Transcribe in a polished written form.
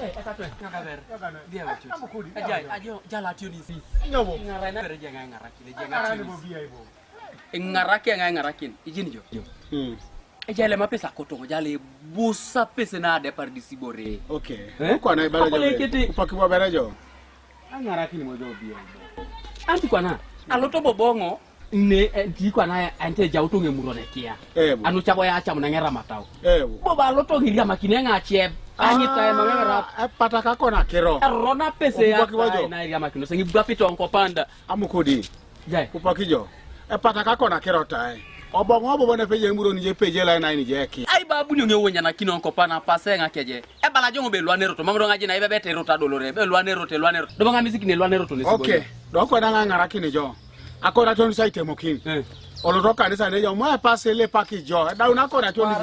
Ekatwe. Ngakaber. Dia wacho. Amukudi. Ajo jala tio ni sis. Nyobo. Ngarana bere jenga ngaraki le jenga Ngara ni tio. bo biya ibo. Ngaraki ngarakin. Ijini jo. Ejale mapesa kotongo jale busa pesa na de par disibore. Okay. Uko na ibara jo. Upakiwa bere jo. Ngaraki ni mo jo biya ibo. Anti kwana. Aloto bobongo ne di kwana ante jauto ngemurone kia. Anu chabo ya acha munangera matao. Boba aloto ngiria makine ngache. Anyita ya mangera pataka kona kero. Rona pesa ya na iria makino sengi bwapito nkopanda. Amukudi. Jai. Upakijo. Pataka kona kero tai. Obongo bobone peje mburo nije peje la na ni je ki. Ai babu nyonge wonya na kino nkopana pasa ngakeje. Bala jongo be lwanero to mamro ngaje na ibe bete rota dolore be lwanero te lwanero. Do banga miziki ne lwanero to ne sibo. Okay. Do ko na ngara kini jo. Akora to site mokin. Olotoka ni sa ne jo mo passe le package jo. Da una ko na to ni